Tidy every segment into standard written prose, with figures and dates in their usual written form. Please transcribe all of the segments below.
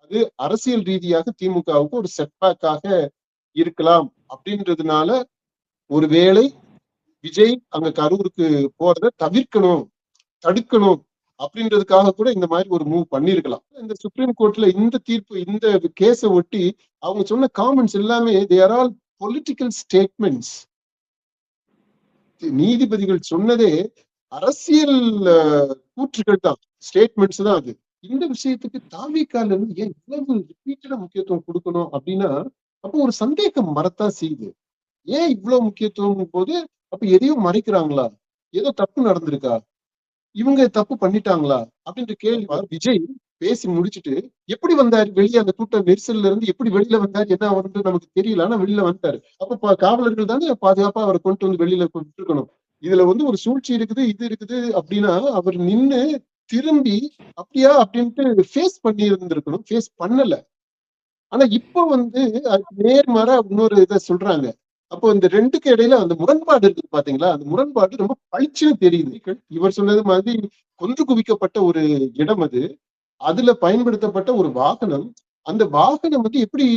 அது அரசியல் ரீதியாக திமுகவுக்கு ஒரு செட்பேக்காக இருக்கலாம் அப்படின்றதுனால ஒருவேளை விஜய் அங்க கரூருக்கு போறதை தவிர்க்கணும், தடுக்கணும் அப்படின்றதுக்காக கூட இந்த மாதிரி ஒரு மூவ் பண்ணிருக்கலாம். இந்த சுப்ரீம் கோர்ட்ல இந்த தீர்ப்பு, இந்த கேஸ ஒட்டி அவங்க சொன்ன காமெண்ட்ஸ் எல்லாமே they are all political statements. நீதிபதிகள் சொன்னதே அரசியல் கூற்றுகள் தான், ஸ்டேட்மெண்ட்ஸ் தான் அது. இந்த விஷயத்துக்கு தாவிகால இருந்து ஏன் இவ்வளவு ரிப்பீட்டடா முக்கியத்துவம் கொடுக்கணும் அப்படின்னா, அப்போ ஒரு சந்தேகம் வரத்தான் செய்யுது. ஏன் இவ்வளவு முக்கியத்துவம் போது அப்ப எதையும் மறைக்கிறாங்களா? ஏதோ தப்பு நடந்திருக்கா? இவங்க தப்பு பண்ணிட்டாங்களா? அப்படின்ற கேள்வி விஜய் பேசி முடிச்சுட்டு எப்படி வந்தாரு வெளியே? அந்த கூட்ட நெரிசல்ல இருந்து எப்படி வெளியில வந்தாரு, என்ன அவரு நமக்கு தெரியல. ஆனா வெளியில வந்துட்டாரு. அப்ப காவலர்கள் தானே பாதுகாப்பா அவரை கொண்டு வந்து வெளியில இருக்கணும். இதுல ஒரு சூழ்ச்சி இருக்குது, இது இருக்குது அப்படின்னா அவர் நின்னு திரும்பி அப்படியா அப்படின்ட்டு ஃபேஸ் பண்ணி இருந்திருக்கணும். ஃபேஸ் பண்ணல. ஆனா இப்ப அதுக்கு நேர்மாறா இன்னொரு இதை சொல்றாங்க. அப்போ இந்த ரெண்டுக்கு இடையில அந்த முரண்பாடு இருக்குது பாத்தீங்களா? அந்த முரண்பாடு ரொம்ப பளிச்சுன்னு தெரியுது. இவர் சொன்னது மாதிரி கொன்று குவிக்கப்பட்ட ஒரு இடம் அது. அதுல பயன்படுத்தப்பட்ட ஒரு வாகனம். அந்த வாகனம் எப்படி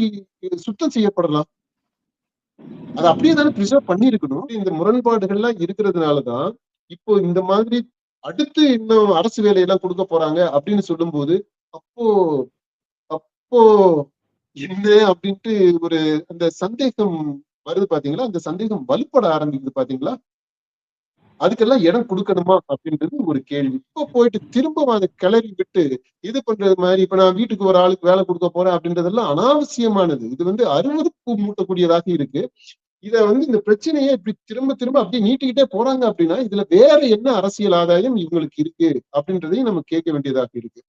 சுத்தம் செய்யப்படலாம்? அது அப்படியே தானே பிரிசர்வ் பண்ணிருக்கணும். இந்த முரண்பாடுகள்லாம் இருக்கிறதுனாலதான் இப்போ இந்த மாதிரி அடுத்து இன்னும் அரசு வேலையெல்லாம் கொடுக்க போறாங்க அப்படின்னு சொல்லும் போது அப்போ அப்போ என்ன அப்படின்ட்டு ஒரு அந்த சந்தேகம் வருது பாத்தீங்களா? அந்த சந்தேகம் வலுப்பட ஆரம்பிக்குது பாத்தீங்களா? அதுக்கெல்லாம் இடம் கொடுக்கணுமா அப்படின்றது ஒரு கேள்வி. இப்ப போயிட்டு திரும்ப அதை கிளறி விட்டு இது பண்றது மாதிரி, இப்ப நான் வீட்டுக்கு ஒரு ஆளுக்கு வேலை கொடுக்க போறேன் அப்படின்றதெல்லாம் அனாவசியமானது. இது அருவருப்பு மூட்டக்கூடியதாக இருக்கு. இத இந்த பிரச்சனையை இப்படி திரும்ப திரும்ப அப்படியே நீட்டிக்கிட்டே போறாங்க அப்படின்னா இதுல வேற என்ன அரசியல் ஆதாயம் இவங்களுக்கு இருக்கு அப்படின்றதையும் நம்ம கேட்க வேண்டியதாக இருக்கு.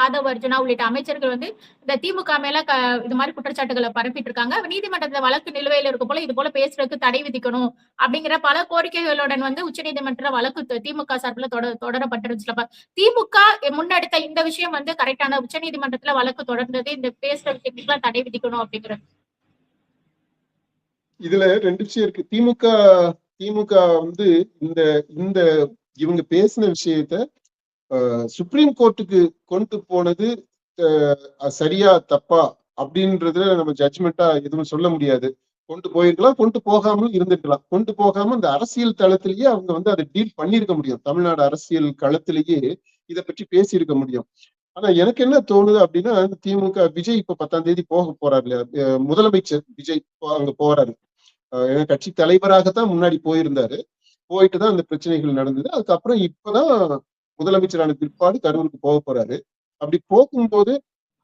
ஆதவ் அர்ஜுனா உள்ளிட்ட அமைச்சர்கள் இந்த திமுக மேல இது மாதிரி குற்றச்சாட்டுகளை பரப்பிட்டு இருக்காங்க. நீதிமன்றத்துல வழக்கு நிலுவையில் இருக்கும் போல இது போல பேசுறதுக்கு தடை விதிக்கணும் அப்படிங்கிற பல கோரிக்கைகளுடன் உச்சநீதிமன்ற வழக்கு திமுக சார்பில் தொடரப்பட்டிருந்துச்சு. திமுக முன்னெடுத்த இந்த விஷயம் கரெக்டான, உச்சநீதிமன்றத்துல வழக்கு தொடர்ந்தது இந்த பேசுற விஷயத்துக்குலாம் தடை விதிக்கணும் அப்படிங்கிறது. இதுல ரெண்டு விஷயம் இருக்கு. திமுக இந்த இந்த இவங்க பேசின விஷயத்த சுப்ரீம் கோர்ட்டுக்கு கொண்டு போனது சரியா தப்பா அப்படின்றதுல நம்ம ஜட்ஜ்மெண்டா எதுவும் சொல்ல முடியாது. கொண்டு போயிருக்கலாம், கொண்டு போகாமல் இருந்திருக்கலாம். கொண்டு போகாம இந்த அரசியல் தளத்திலேயே அவங்க அதை டீல் பண்ணிருக்க முடியும். தமிழ்நாடு அரசியல் களத்திலேயே இதை பற்றி பேசியிருக்க முடியும். ஆனா எனக்கு என்ன தோணுது அப்படின்னா, திமுக விஜய் இப்ப 10ஆம் தேதி போக போறாரு இல்லையா? முதலமைச்சர் விஜய் அங்க போறாரு. கட்சி தலைவராகத்தான் முன்னாடி போயிருந்தாரு. போயிட்டுதான் அந்த பிரச்சனைகள் நடந்தது. அதுக்கப்புறம் இப்பதான் முதலமைச்சரான பிற்பாடு கரூருக்கு போக போறாரு. அப்படி போகும்போது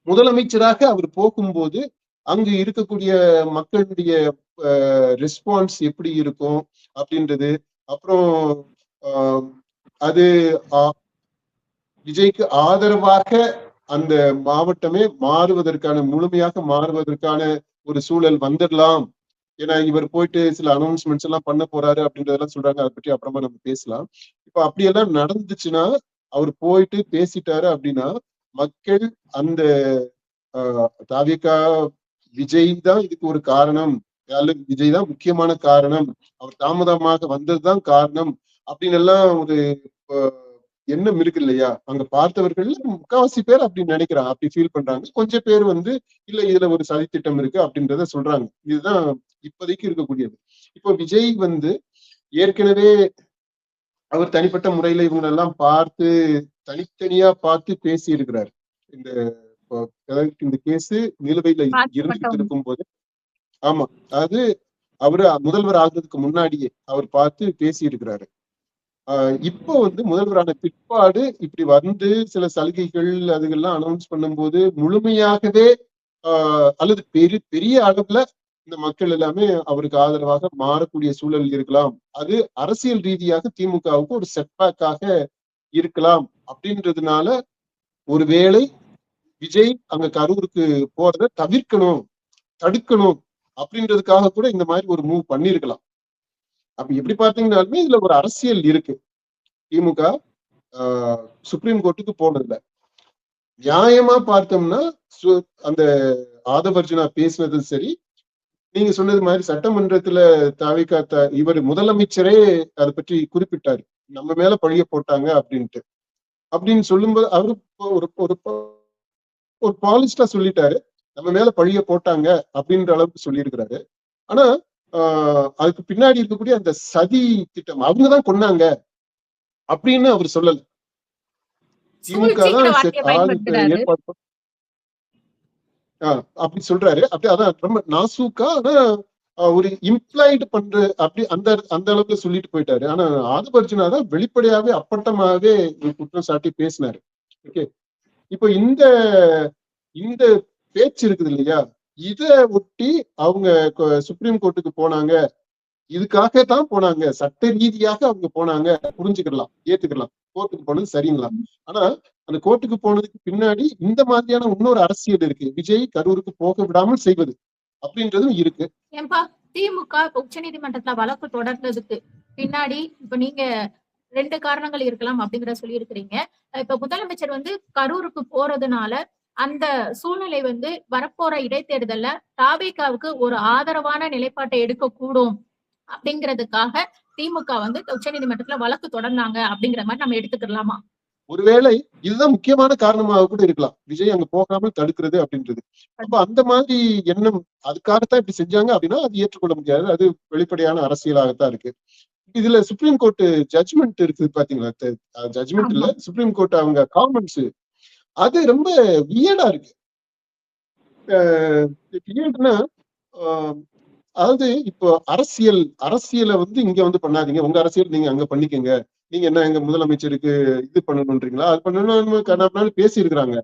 முதலமைச்சராக அவர் போகும்போது அங்கு இருக்கக்கூடிய மக்களுடைய ரெஸ்பான்ஸ் எப்படி இருக்கும் அப்படின்றது. அப்புறம் அது விஜய்க்கு ஆதரவாக அந்த மாவட்டமே முழுமையாக மாறுவதற்கான ஒரு சூழல் வந்துடலாம். ஏன்னா இவர் போயிட்டு சில அனௌன்ஸ்மெண்ட்ஸ் எல்லாம் பண்ண போறாரு அப்படின்றதெல்லாம் சொல்றாங்க. அதை பற்றி அப்புறமா நம்ம பேசலாம். இப்ப அப்படியெல்லாம் நடந்துச்சுன்னா, அவர் போயிட்டு பேசிட்டாரு அப்படின்னா மக்கள் அந்த தாவேகா விஜய் தான் இதுக்கு ஒரு காரணம், விஜய் தான் முக்கியமான காரணம், அவர் தாமதமாக வந்ததுதான் காரணம் அப்படின்னு எல்லாம் ஒரு எண்ணம் இருக்கு இல்லையா? அங்க பார்த்தவர்கள் முக்காவாசி பேர் அப்படி நினைக்கிறாங்க, அப்படி ஃபீல் பண்றாங்க. கொஞ்சம் பேர் இல்ல இதுல ஒரு சதித்திட்டம் இருக்கு அப்படின்றத சொல்றாங்க. இதுதான் இப்போதைக்கு இருக்கக்கூடியது. இப்போ விஜய் ஏற்கனவே அவர் தனிப்பட்ட முறையில இவங்க எல்லாம் பார்த்து தனித்தனியா பார்த்து பேசி இருக்கிறார். இந்த கேஸ் நிலுவையில இருந்துகிட்டு இருக்கும் போது, ஆமா, அது அவரு முதல்வர் ஆகுறதுக்கு முன்னாடியே அவர் பார்த்து பேசி இருக்கிறாரு. இப்போ முதல்வரான பிற்பாடு இப்படி சில சலுகைகள் அதுகெல்லாம் அனௌன்ஸ் பண்ணும்போது முழுமையாகவே அல்லது பெரிய அளவுல இந்த மக்கள் எல்லாமே அவருக்கு ஆதரவாக மாறக்கூடிய சூழல் இருக்கலாம். அது அரசியல் ரீதியாக திமுகவுக்கு ஒரு செட்பேக்காக இருக்கலாம் அப்படின்றதுனால ஒருவேளை விஜய் அங்க கரூருக்கு போறதை தவிர்க்கணும், தடுக்கணும் அப்படின்றதுக்காக கூட இந்த மாதிரி ஒரு மூவ் பண்ணிருக்கலாம். அப்ப எப்படி பாத்தீங்கன்னாலுமே இதுல ஒரு அரசியல் இருக்கு. திமுக சுப்ரீம் கோர்ட்டுக்கு போனதில்லை. நியாயமா பார்த்தோம்னா அந்த ஆதவ் அர்ஜுனா பேசினதும் சரி, நீங்க சொன்னது மாதிரி சட்டமன்றத்துல தாவேகா இவர் முதலமைச்சரே அதை பற்றி குறிப்பிட்டாரு, நம்ம மேல பழிய போட்டாங்க அப்படின்ட்டு. அப்படின்னு சொல்லும்போது அவரு ஒரு ஒரு ஒரு பாலிஸ்டா சொல்லிட்டாரு, நம்ம மேல பழிய போட்டாங்க அப்படின்ற அளவுக்கு சொல்லியிருக்கிறாரு. ஆனா அதுக்கு பின்னாடி இருக்கக்கூடிய அந்த சதி திட்டம் அவங்கதான் கொன்னாங்க அப்படின்னு அவர் சொல்லல. திமுக சூழ்ச்சிங்கிற தான் வார்த்தையை பயன்படுத்துறாரு. ஏற்பாடு அப்படி சொல்றாரு. அப்படி அதான் ரொம்ப நாசூக்கா, ஆனா ஒரு இம்ப்ளாய்டு பண்ற அப்படி அந்த அந்த அளவுக்கு சொல்லிட்டு போயிட்டாரு. ஆனா ஆதவர்ஜுனா தான் வெளிப்படையாவே அப்பட்டமாவே குற்றம் சாட்டி பேசினாரு. ஓகே, இப்போ இந்த இந்த பேச்சு இருக்குது இல்லையா, இத ஒட்டி அவங்க சுப்ரீம் கோர்ட்டுக்கு போனாங்க. இதுக்காக தான் போனாங்க, சட்ட ரீதியாக அவங்க போனாங்க, புரிஞ்சுக்கலாம், ஏத்துக்கலாம். கோர்ட்டுக்கு போனது சரிங்களா? ஆனா அந்த கோர்ட்டுக்கு போனதுக்கு பின்னாடி இந்த மாதிரியான இன்னொரு அரசியல் இருக்கு. விஜய் கரூருக்கு போக விடாமல் செய்வது அப்படின்றதும் இருக்கு. ஏன்பா திமுக உச்ச நீதிமன்றத்துல வழக்கு தொடர்ந்ததுக்கு பின்னாடி இப்ப நீங்க 2 காரணங்கள் இருக்கலாம் அப்படிங்கிற சொல்லி இருக்கிறீங்க. இப்ப முதலமைச்சர் வந்து கரூருக்கு போறதுனால அந்த சூழ்நிலை வந்து வரப்போற இடைத்தேர்தல்ல தாவேகாவுக்கு ஒரு ஆதரவான நிலைப்பாட்டை எடுக்கக்கூடும் அப்படிங்கிறதுக்காக திமுக வந்து உச்சநீதிமன்றத்துல வழக்கு தொடர்ந்தாங்க அப்படிங்கிற மாதிரி நம்ம எடுத்துக்கலாமா? ஒருவேளை இதுதான் முக்கியமான காரணமாக கூட இருக்கலாம், விஜய் அங்க போகாமல் தடுக்கிறது அப்படின்றது. அப்ப அந்த மாதிரி எண்ணம், அதுக்காகத்தான் இப்படி செஞ்சாங்க அப்படின்னா அது ஏற்றுக்கொள்ள முடியாது. அது வெளிப்படையான அரசியலாகத்தான் இருக்கு. இதுல சுப்ரீம் கோர்ட் ஜட்ஜ்மெண்ட் இருக்குது பாத்தீங்களா? ஜட்ஜ்மெண்ட் இல்ல, ஆமா. சுப்ரீம் கோர்ட் அவங்க காமெண்ட்ஸ், அது ரொம்ப வியர்டா இருக்கு. வியர்ட்னா அதாவது இப்போ அரசியலை வந்து இங்க வந்து பண்ணாதீங்க, உங்க அரசியல் நீங்க அங்க பண்ணிக்கங்க. நீங்க என்ன எங்க முதலமைச்சருக்கு இது பண்ணணும்ன்றீங்களா, அது பண்ணணும் கண்ணாபின்னு பேசி இருக்கிறாங்க.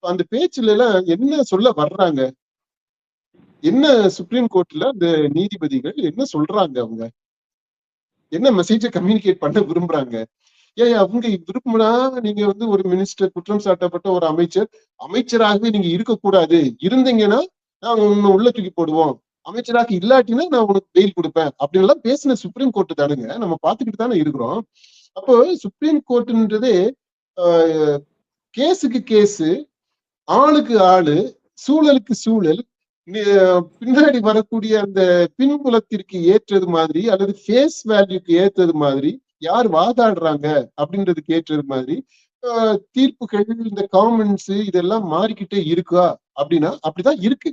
அந்த பேச்சுல எல்லாம் என்ன சொல்ல வர்றாங்க, என்ன சுப்ரீம் கோர்ட்ல அந்த நீதிபதிகள் என்ன சொல்றாங்க, அவங்க என்ன மெசேஜ கம்யூனிகேட் பண்ண விரும்புறாங்க? ஏன் அவங்க விரும்பினா நீங்க வந்து ஒரு மினிஸ்டர், குற்றம் சாட்டப்பட்ட ஒரு அமைச்சராகவே நீங்க இருக்கக்கூடாது, இருந்தீங்கன்னா நாங்க உன்னை உள்ள தூக்கி போடுவோம், அமைச்சராக இல்லாட்டினா நான் உனக்கு பெயில் கொடுப்பேன் அப்படின்னு எல்லாம் பேசின சுப்ரீம் கோர்ட் தானுங்க, நம்ம பார்த்துக்கிட்டு தானே இருக்கிறோம். அப்போ சுப்ரீம் கோர்ட்ன்றதே கேஸுக்கு கேஸு, ஆளுக்கு ஆளு, சூழலுக்கு சூழல், பின்னாடி வரக்கூடிய அந்த பின்புலத்திற்கு ஏற்றது மாதிரி அல்லது ஃபேஸ் வேல்யூக்கு ஏற்றது மாதிரி, யார் வாதாடுறாங்க அப்படின்றதுக்கு ஏற்றது மாதிரி தீர்ப்புகள், இந்த காமெண்ட்ஸ் இதெல்லாம் மாறிக்கிட்டே இருக்கா அப்படின்னா அப்படிதான் இருக்கு.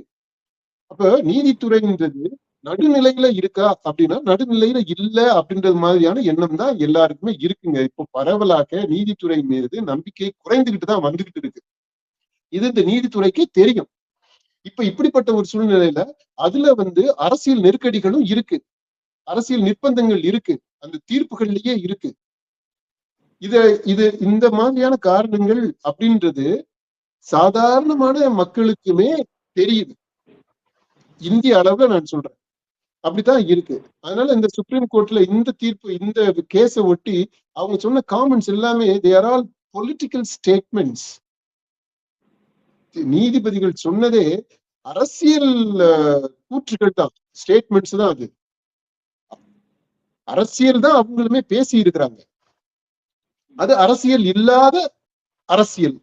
அப்ப நீதித்துறைன்றது நடுநிலையில இருக்கா அப்படின்னா நடுநிலையில இல்ல அப்படின்றது மாதிரியான எண்ணம் தான் எல்லாருக்குமே இருக்குங்க. இப்போ பரவலாக நீதித்துறை மீது நம்பிக்கை குறைந்துகிட்டு தான் வந்துகிட்டு இருக்கு. இது இந்த நீதித்துறைக்கே தெரியும். இப்ப இப்படிப்பட்ட ஒரு சூழ்நிலையில அதுல வந்து அரசியல் நெருக்கடிகளும் இருக்கு, அரசியல் நிர்பந்தங்கள் இருக்கு, அந்த தீர்ப்புகள்லயே இருக்கு. இது இந்த மாதிரியான காரணங்கள் அப்படின்றது சாதாரணமான மக்களுக்குமே தெரியுது. இந்திய அளவுல நான் சொல்றேன், அப்படித்தான் இருக்கு. அதனால இந்த சுப்ரீம் கோர்ட்ல இந்த தீர்ப்பு, இந்த கேஸ ஒட்டி அவங்க சொன்ன காமெண்ட்ஸ் எல்லாமே they are all political statements. நீதிபதிகள் சொன்னதே அரசியல் கூற்றுகள் தான், ஸ்டேட்மெண்ட்ஸ் தான். அது அரசியல் தான் அவங்களுமே பேசி இருக்கிறாங்க. அது அரசியல் இல்லாத அரசியல்.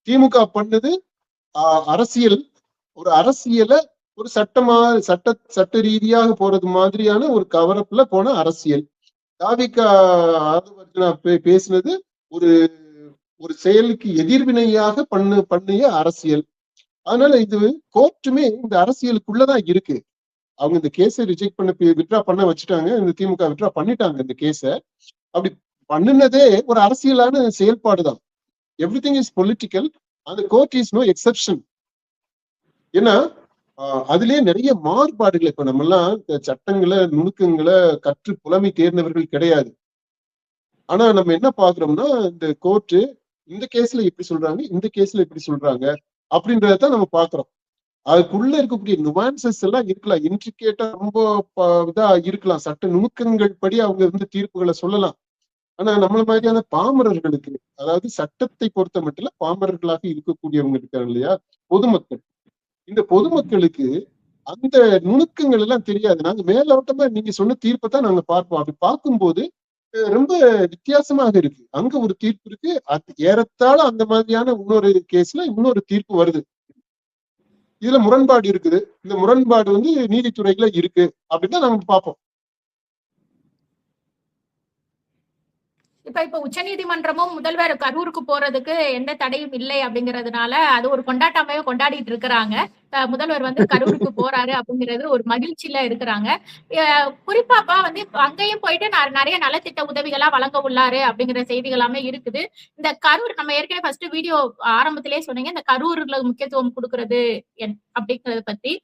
திமுக பண்ணது அரசியல், ஒரு அரசியலை ஒரு சட்ட ரீதியாக போறது மாதிரியான ஒரு கவரப்புல போன அரசியல். தாவிக பேசினது ஒரு ஒரு செயலுக்கு எதிர்வினையாக பண்ணிய அரசியல். அதனால இது கோர்ட்டுமே இந்த அரசியலுக்குள்ளதான் இருக்கு. அவங்க இந்த கேஸை ரிஜெக்ட் வித்ட்ரா பண்ண வச்சுட்டாங்க, இந்த திமுக வித்ட்ரா பண்ணிட்டாங்க இந்த கேஸ. அப்படி பண்ணினதே ஒரு அரசியலான செயல்பாடுதான். எவ்ரிதிங் இஸ் பொலிட்டிக்கல், அந்த கோர்ட் இஸ் நோ எக்ஸெப்ஷன். ஏன்னா அதுலயே நிறைய மாறுபாடுகள், இப்ப நம்ம எல்லாம் சட்டங்களை நுணுக்கங்களை கற்று புலமை தேர்ந்தவர்கள் கிடையாது. ஆனா நம்ம என்ன பாக்குறோம்னா, இந்த கோர்ட்டு இந்த கேஸ்ல இப்படி சொல்றாங்க, இந்த கேஸ்ல இப்படி சொல்றாங்க அப்படின்றதான் நம்ம பாக்குறோம். அதுக்குள்ள இருக்கக்கூடிய நுவான்சஸ் எல்லாம் இருக்கலாம், இன்ட்ரிகேட்டா ரொம்ப இதா இருக்கலாம், சட்ட நுணுக்கங்கள் படி அவங்க வந்து தீர்ப்புகளை சொல்லலாம். ஆனா நம்மள மாதிரியான பாமரர்களுக்கு, அதாவது சட்டத்தை பொறுத்த மட்டும் பாமரர்களாக இருக்கக்கூடியவங்க இருக்காங்க இல்லையா, பொதுமக்கள், இந்த பொதுமக்களுக்கு அந்த நுணுக்கங்கள் எல்லாம் தெரியாது. நாங்க மேலோட்டமா நீங்க சொன்ன தீர்ப்பை தான் நாங்க பார்ப்போம். அப்படி பார்க்கும்போது ரொம்ப வித்தியாசமாக இருக்கு. அங்க ஒரு தீர்ப்பு இருக்கு, ஏறத்தாழ அந்த மாதிரியான இன்னொரு கேஸ்ல இன்னொரு தீர்ப்பு வருது. இதுல முரண்பாடு இருக்குது. இந்த முரண்பாடு வந்து நீதித்துறையில இருக்கு அப்படின்னு நம்ம பார்ப்போம். இப்ப உச்சநீதிமன்றமும் முதல்வர் கரூருக்கு போறதுக்கு எந்த தடையும் இல்லை அப்படிங்கறதுனால அது ஒரு கொண்டாட்டமாவே கொண்டாடிட்டு இருக்கிறாங்க. முதல்வர் வந்து கரூருக்கு போறாரு அப்படிங்கிறது ஒரு மகிழ்ச்சியில இருக்கிறாங்க. குறிப்பாப்பா வந்து இப்ப அங்கேயும் போயிட்டு நிறைய நலத்திட்ட உதவிகளா வழங்க உள்ளாரு அப்படிங்கிற செய்திகள் எல்லாமே இருக்குது. இந்த கரூர் நம்ம ஏற்கனவே ஃபர்ஸ்ட் வீடியோ ஆரம்பத்திலேயே சொன்னீங்க இந்த கரூர்ல முக்கியத்துவம் கொடுக்கறது அப்படிங்கறத பத்தி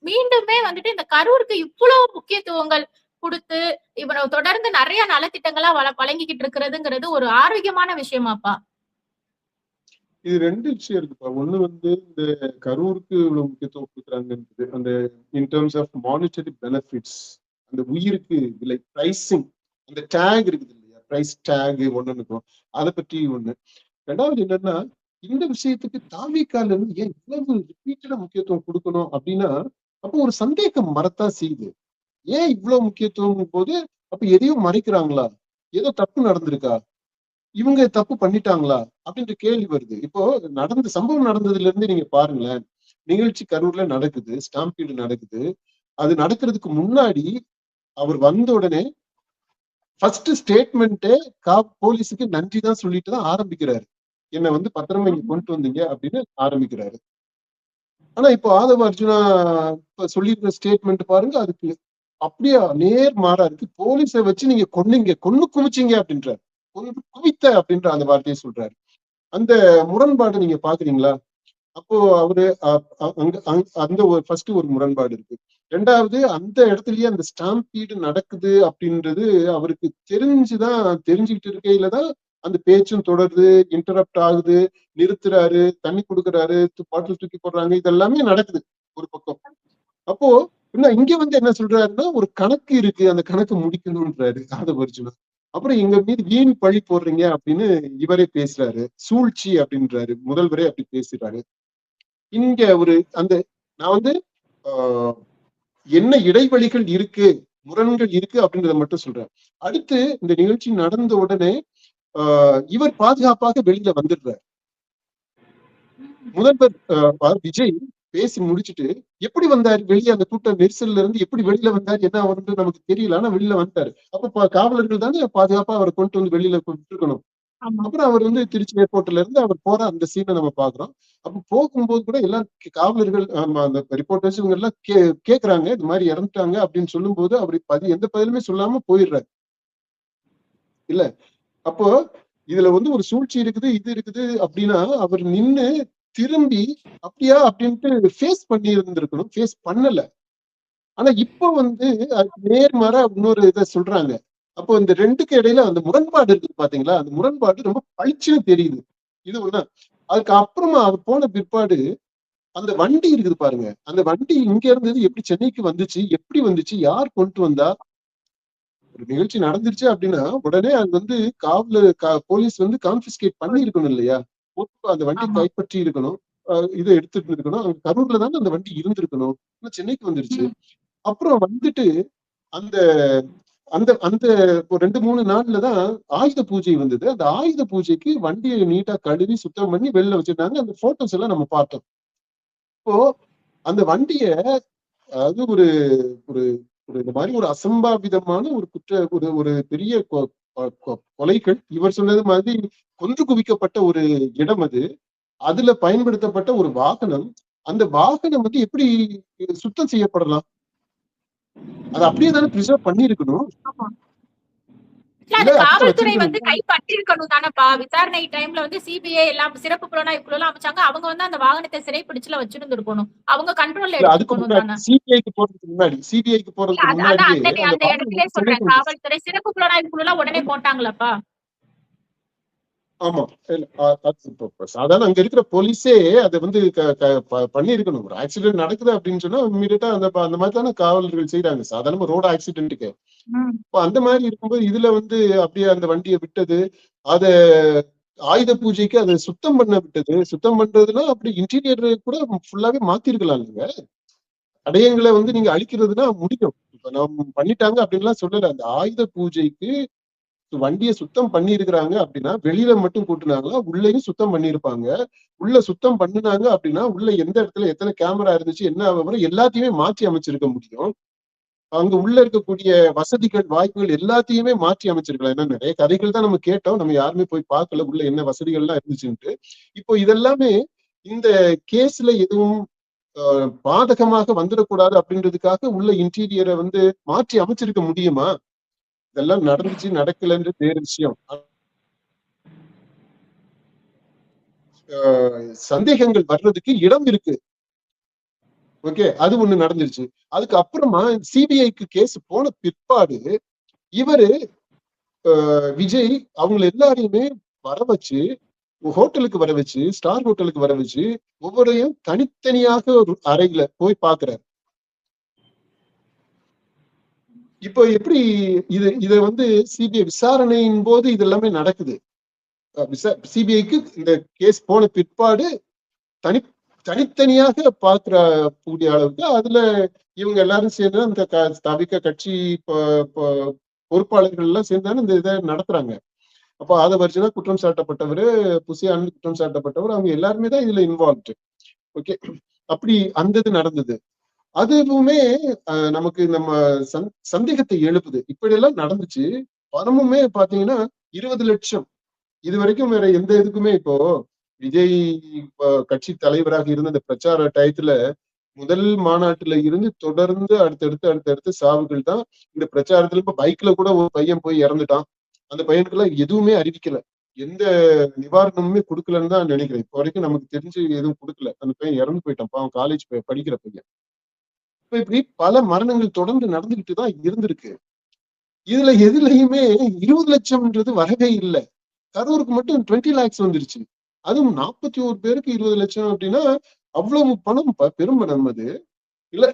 மீண்டுமே வந்துட்டு இந்த கரூருக்கு இவ்வளவு முக்கியத்துவங்கள் கொடுத்து இவரை தொடர்ந்து நிறைய நலத்திட்டங்களா வழங்கிக்கிட்டு இருக்கிறதுங்கிறது ஒரு ஆரோக்கியமான விஷயமாப்பா? இது 2 விஷயம் இருக்குப்பா. ஒண்ணு வந்து இந்த கரூருக்கு இவ்வளவு முக்கியத்துவம் கொடுக்குறாங்கன்றது அந்த in terms of monetary benefits, அந்த உயிருக்கு விலை பிரைசிங், அந்த டேக் இருக்குது இல்லையா, பிரைஸ் டேக் ஒண்ணுக்கும் அதை பற்றி ஒண்ணு. 2வது என்னன்னா இந்த விஷயத்துக்கு தாவிகால இருந்து ஏன் இவ்வளவு ரிப்பீட்டடா முக்கியத்துவம் கொடுக்கணும் அப்படின்னா, அப்போ ஒரு சந்தேகம் வரத்தான் செய்யுது. ஏன் இவ்வளவு முக்கியத்துவம் போது அப்ப எதையும் மறைக்கிறாங்களா, ஏதோ தப்பு நடந்திருக்கா, இவங்க தப்பு பண்ணிட்டாங்களா அப்படின்ற கேள்வி வருது. இப்போ சம்பவம் நடந்ததுல இருந்து நீங்க பாருங்களேன். நிகழ்ச்சி கரூர்ல நடக்குது, ஸ்டாம்பீடு நடக்குது. அது நடக்கிறதுக்கு முன்னாடி அவர் வந்த உடனே ஃபர்ஸ்ட் ஸ்டேட்மெண்ட்டே போலீஸுக்கு நன்றி தான் சொல்லிட்டு தான் ஆரம்பிக்கிறாரு. என்னை வந்து பத்திரமா இங்க கொண்டு வந்தீங்க அப்படின்னு ஆரம்பிக்கிறாரு. ஆனா இப்போ ஆதவ அர்ஜுனா சொல்லியிருக்கிற ஸ்டேட்மெண்ட் பாருங்க, அதுக்கு அப்படியே நேர் மாறா இருக்கு. போலீஸை வச்சு நீங்க கொன்னு குவிச்சீங்க அப்படின்றாரு. குவித்த அப்படின்ற அந்த வார்த்தையை சொல்றாரு. அந்த முரண்பாடு நீங்க பாக்குறீங்களா? அப்போ அவரு அந்த ஒரு ஃபர்ஸ்ட் ஒரு முரண்பாடு இருக்கு. 2வது அந்த இடத்துலயே அந்த ஸ்டாம்பீடு நடக்குது அப்படின்றது அவருக்கு தெரிஞ்சுக்கிட்டு இருக்கையில தான் அந்த பேச்சும் தொடருது, இன்டரப்ட் ஆகுது, நிறுத்துறாரு, தண்ணி கொடுக்குறாரு, பாட்டில் தூக்கி போடுறாங்க, இதெல்லாமே நடக்குது ஒரு பக்கம். அப்போ இன்னும் இங்க வந்து என்ன சொல்றாருன்னா, ஒரு கணக்கு இருக்கு, அந்த கணக்கு முடிக்கணும்ன்றாரு ஆதவ அர்ஜுனா. அப்புறம் எங்க மீது வீண் பழி போடுறீங்க அப்படின்னு இவரே பேசுறாரு. சூழ்ச்சி அப்படின்றாரு, முதல்வரே அப்படி பேசுறாரு. இங்க நான் வந்து ஆஹ் என்ன இடைவெளிகள் இருக்கு, முரண்கள் இருக்கு அப்படின்றத மட்டும் சொல்றேன். அடுத்து இந்த நிகழ்ச்சி நடந்த உடனே இவர் பாதுகாப்பாக வெளியில வந்துடுறார். முதல்வர் விஜய் பேசி முடிச்சுட்டு எப்படி வந்தாரு வெளியே, அந்த கூட்ட நெரிசல்ல இருந்து எப்படி வெளியில வந்தாரு, என்ன அவரு நமக்கு தெரியல, ஆனா வெளியில வந்துட்டாரு. அப்ப காவலர்கள் தானே பாதுகாப்பா அவரை கொண்டு வந்து வெளியில இருக்கணும். அப்புறம் அவர் வந்து திருச்சி ஏர்போர்ட்ல இருந்து அவர் போற அந்த சீனை நம்ம பாக்குறோம். அப்ப போகும்போது கூட எல்லாம் காவலர்கள் அந்த ரிப்போர்ட்டர்ஸ் இவங்க எல்லாம் கேக்குறாங்க, இந்த மாதிரி இறந்துட்டாங்க அப்படின்னு சொல்லும் போது அவரு எந்த பதிலுமே சொல்லாம போயிடுறாரு இல்ல. அப்போ இதுல வந்து ஒரு சூழ்ச்சி இருக்குது, இது இருக்குது அப்படின்னா அவர் நின்னு திரும்பி அப்படியா அப்படின்ட்டு ஃபேஸ் பண்ணி இருந்திருக்கணும். ஃபேஸ் பண்ணல. ஆனா இப்ப வந்து அதுக்கு நேர்மாறா இன்னொரு இதை சொல்றாங்க. அப்போ இந்த 2க்கு இடையில அந்த முரண்பாடு இருக்குது பாத்தீங்களா, அந்த முரண்பாடு ரொம்ப பளிச்சுன்னு தெரியுது. இது ஒண்ணு. அதுக்கு அப்புறமா அவர் போன பிற்பாடு அந்த வண்டி இருக்குது பாருங்க, அந்த வண்டி இங்க இருந்தது எப்படி சென்னைக்கு வந்துச்சு, எப்படி வந்துச்சு, யார் கொண்டு வந்தா? ஒரு நிகழ்ச்சி நடந்துருச்சு அப்படின்னா உடனே அது வந்து போலீஸ் வந்து கான்பிஸ்கேட் பண்ணி இருக்கணும் இல்லையா, அந்த வண்டி கைப்பற்றி இருக்கணும், இதை எடுத்துட்டு இருக்கணும். அங்க கரூர்ல தானே அந்த வண்டி இருந்திருக்கணும். சென்னைக்கு வந்துருச்சு. அப்புறம் வந்துட்டு அந்த அந்த அந்த ஒரு 2-3 நாள்லதான் ஆயுத பூஜை வந்தது. அந்த ஆயுத பூஜைக்கு வண்டியை நீட்டா கழுவி சுத்தம் பண்ணி வெளில வச்சிருந்தாங்க. அந்த போட்டோஸ் எல்லாம் நம்ம பார்த்தோம். இப்போ அந்த வண்டிய அது ஒரு ஒரு இந்த மாதிரி ஒரு அசம்பாவிதமான ஒரு ஒரு பெரிய கொலைகள், இவர் சொன்னது மாதிரி கொன்று குவிக்கப்பட்ட ஒரு இடம் அது. அதுல பயன்படுத்தப்பட்ட ஒரு வாகனம், அந்த வாகனம் வந்து எப்படி சுத்தம் செய்யப்படலாம்? அது அப்படியே தானே பிரிசர்வ் பண்ணி இருக்கணும். காவல்துறை வந்து கைப்பற்றிருக்கணும் தானப்பா. விசாரணை டைம்ல வந்து சிபிஐ எல்லாம் சிறப்பு புலனாய்வு குழு அமைச்சாங்க. அவங்க வந்து அந்த வாகனத்தை சிறைப்பிடிச்சுல வச்சிருந்திருக்கணும். அவங்க கண்ட்ரோல்ல எடுத்துக்கணும் தானே. சிபிஐக்கு போறதுக்கு முன்னாடியே அந்த இடத்திலே சொல்றேன், காவல்துறை சிறப்பு புலனாய்வு குழு எல்லாம் உடனே போட்டாங்களப்பா. ஆமா. சாதாரண அங்க இருக்கிற போலீஸே அதை வந்து பண்ணிருக்கணும். ஒரு ஆக்சிடென்ட் நடக்குது அப்படின்னு சொன்னா இமீடியட்டா அந்த மாதிரி தானே காவலர்கள் செய்யறாங்க சாதாரண ரோடு ஆக்சிடென்ட்டுக்கு. அந்த மாதிரி இருக்கும்போது இதுல வந்து அப்படியே அந்த வண்டியை விட்டது, அத ஆயுத பூஜைக்கு அதை சுத்தம் பண்ண விட்டது. சுத்தம் பண்றதுன்னா அப்படி இன்டீரியர் கூட ஃபுல்லாவே மாத்திருக்கலாம் இல்லைங்க. தடயங்களை வந்து நீங்க அழிக்கிறதுனா முடியும். இப்ப நம்ம பண்ணிட்டாங்க அப்படின்லாம் சொல்லல. அந்த ஆயுத பூஜைக்கு வண்டியை சுத்தம் பண்ணியிருக்கிறாங்க அப்படின்னா வெளியில மட்டும் கூட்டுனாங்களா, உள்ளேயும் சுத்தம் பண்ணியிருப்பாங்க. உள்ள சுத்தம் பண்ணுனாங்க அப்படின்னா உள்ள எந்த இடத்துல எத்தனை கேமரா இருந்துச்சு, என்ன விவரம் எல்லாத்தையுமே மாற்றி அமைச்சிருக்க முடியும். அங்க உள்ள இருக்கக்கூடிய வசதிகள் வாய்ப்புகள் எல்லாத்தையுமே மாற்றி அமைச்சிருக்கலாம். ஏன்னா நிறைய கதைகள் தான் நம்ம கேட்டோம், நம்ம யாருமே போய் பார்க்கல உள்ள என்ன வசதிகள்லாம் இருந்துச்சுன்ட்டு. இப்போ இதெல்லாமே இந்த கேஸ்ல எதுவும் பாதகமாக வந்துடக்கூடாது அப்படின்றதுக்காக உள்ள இன்டீரியரை வந்து மாற்றி அமைச்சிருக்க முடியுமா? இதெல்லாம் நடந்துச்சு நடக்கலன்றது வேற விஷயம். சந்தேகங்கள் வர்றதுக்கு இடம் இருக்கு. ஓகே, அது ஒண்ணு நடந்துருச்சு. அதுக்கு அப்புறமா சிபிஐக்கு கேஸ் போன பிற்பாடு இவரு விஜய் அவங்களை எல்லாரையுமே வர வச்சு ஹோட்டலுக்கு வர வச்சு, ஸ்டார் ஹோட்டலுக்கு வர வச்சு ஒவ்வொருத்தையும் தனித்தனியாக ஒரு அறையில போய் பாக்குறாரு. இப்போ எப்படி இத வந்து சிபிஐ விசாரணையின் போது இது எல்லாமே நடக்குது. சிபிஐக்கு இந்த கேஸ் போன பிற்பாடு தனி தனித்தனியாக பாக்குற கூடிய அளவுக்கு அதுல இவங்க எல்லாரும் சேர்ந்து அந்த தவிக்க கட்சி பொறுப்பாளர்கள் எல்லாம் சேர்ந்தாலும் இந்த இதை நடத்துறாங்க. அப்போ ஆதவர்ஜனா குற்றம் சாட்டப்பட்டவர், புசியானந்த் குற்றம் சாட்டப்பட்டவர், அவங்க எல்லாருமே தான் இதுல இன்வால்வ்டு. ஓகே, அப்படி அந்த இது நடந்தது. அதுவுமே நமக்கு நம்ம சந்தேகத்தை எழுப்புது. இப்படி எல்லாம் நடந்துச்சு. பணமுமே பாத்தீங்கன்னா 20 லட்சம். இது வரைக்கும் வேற எந்த இதுக்குமே இப்போ விஜய் கட்சி தலைவராக இருந்த அந்த பிரச்சார டயத்துல முதல் மாநாட்டுல இருந்து தொடர்ந்து அடுத்தடுத்து சாவுகள் தான். இந்த பிரச்சாரத்துல இப்ப பைக்ல கூட ஒரு பையன் போய் இறந்துட்டான். அந்த பையனுக்கெல்லாம் எதுவுமே அறிவிக்கல, எந்த நிவாரணமுமே கொடுக்கலன்னு தான் நினைக்கிறேன். இப்போ வரைக்கும் நமக்கு தெரிஞ்சு எதுவும் கொடுக்கல. அந்த பையன் இறந்து போயிட்டான், பாவம், காலேஜ் படிக்கிற பையன். இப்ப இப்படி பல மரணங்கள் தொடர்ந்து நடந்துகிட்டு தான் இருந்திருக்கு. இதுல எதுலயுமே 20 லட்சம்ன்றது வரவே இல்லை. கரூருக்கு மட்டும் 20 lakhs வந்துருச்சு. அதுவும் 41 பேருக்கு 20 லட்சம் அப்படின்னா அவ்வளவு பணம், பெரும் பணம் அது இல்ல.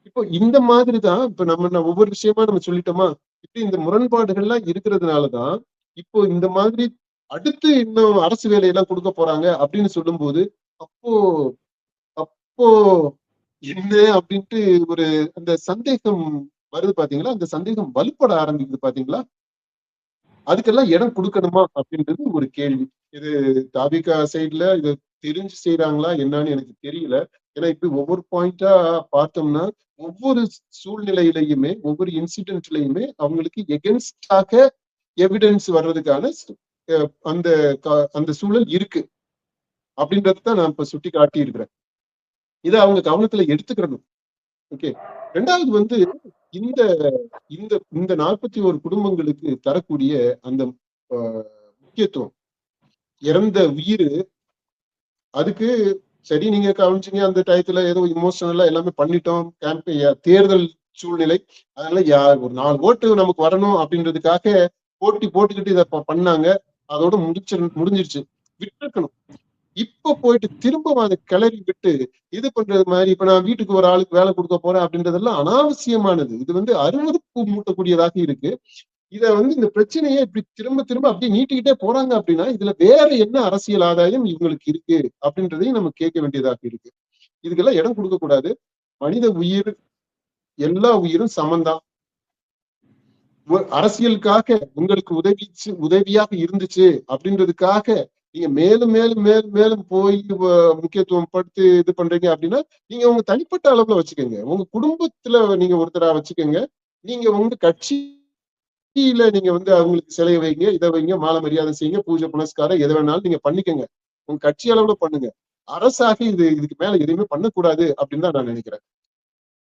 இப்போ இந்த மாதிரிதான் இப்ப நம்ம ஒவ்வொரு விஷயமா நம்ம சொல்லிட்டோமா, இப்படி இந்த முரண்பாடுகள்லாம் இருக்கிறதுனாலதான் இப்போ இந்த மாதிரி அடுத்து இன்னும் அரசு வேலையெல்லாம் கொடுக்க போறாங்க அப்படின்னு சொல்லும் போது அப்போ அப்போ என்ன அப்படின்ட்டு ஒரு அந்த சந்தேகம் வருது பாத்தீங்களா, அந்த சந்தேகம் வலுப்பட ஆரம்பிக்குது பாத்தீங்களா. அதுக்கெல்லாம் இடம் கொடுக்கணுமா அப்படின்றது ஒரு கேள்வி. இது தாபிகா சைட்ல இது தெரிஞ்சு செய்யறாங்களா என்னன்னு எனக்கு தெரியல. ஏன்னா இப்படி ஒவ்வொரு பாயிண்டா பார்த்தோம்னா ஒவ்வொரு சூழ்நிலையிலையுமே ஒவ்வொரு இன்சிடென்ட்லயுமே அவங்களுக்கு எகென்ஸ்டாக எவிடன்ஸ் வர்றதுக்கான அந்த அந்த சூழல் இருக்கு அப்படின்றதான் நான் இப்ப சுட்டி காட்டி இருக்கிறேன். இதை அவங்க கவனத்துல எடுத்துக்கிறணும். ஓகே, ரெண்டாவது வந்து இந்த இந்த இந்த 41 குடும்பங்களுக்கு தரக்கூடிய அந்த முக்கியத்துவம், இறந்த உயிர், அதுக்கு சரி நீங்க கவனிச்சீங்க அந்த டயத்துல ஏதோ இமோஷனலா எல்லாமே பண்ணிட்டோம், தேர்தல் சூழ்நிலை, அதனால ஒரு 4 ஓட்டு நமக்கு வரணும் அப்படின்றதுக்காக போட்டி போட்டுக்கிட்டு இதை பண்ணாங்க. அதோட முடிஞ்சிருச்சு, விட்டுருக்கணும். இப்ப போயிட்டு திரும்ப அதை கிளறி விட்டு இது பண்றது மாதிரி, இப்ப நான் வீட்டுக்கு ஒரு ஆளுக்கு வேலை கொடுக்க போறேன் அப்படின்றதெல்லாம் அனாவசியமானது. இது வந்து அருவருப்பு மூட்டக்கூடியதாக இருக்கு. இத வந்து இந்த பிரச்சனையை இப்படி திரும்ப திரும்ப அப்படியே நீட்டிக்கிட்டே போறாங்க அப்படின்னா இதுல வேற என்ன அரசியல் ஆதாயம் இவங்களுக்கு இருக்கு அப்படின்றதையும் நம்ம கேட்க வேண்டியதாக இருக்கு. இதுக்கெல்லாம் இடம் கொடுக்க கூடாது. மனித உயிர், எல்லா உயிரும் சமந்தான். அரசியலுக்காக உங்களுக்கு உதவியாக இருந்துச்சு அப்படின்றதுக்காக நீங்க மேலும் மேலும் மேலும் மேலும் போய் முக்கியத்துவம் படுத்து இது பண்றீங்க அப்படின்னா நீங்க உங்க தனிப்பட்ட அளவுல வச்சுக்கோங்க, உங்க குடும்பத்துல நீங்க ஒருத்தரா வச்சுக்கோங்க. நீங்க உங்க கட்சியில நீங்க வந்து அவங்களுக்கு சிலையை வைங்க, இதை வைங்க, மாலை மரியாதை செய்யுங்க, பூஜை புனஸ்காரம் எதை வேணாலும் நீங்க பண்ணிக்கோங்க, உங்க கட்சி அளவுல பண்ணுங்க. அரசாக இதுக்கு மேல எதுவுமே பண்ணக்கூடாது அப்படின்னு தான் நான் நினைக்கிறேன்.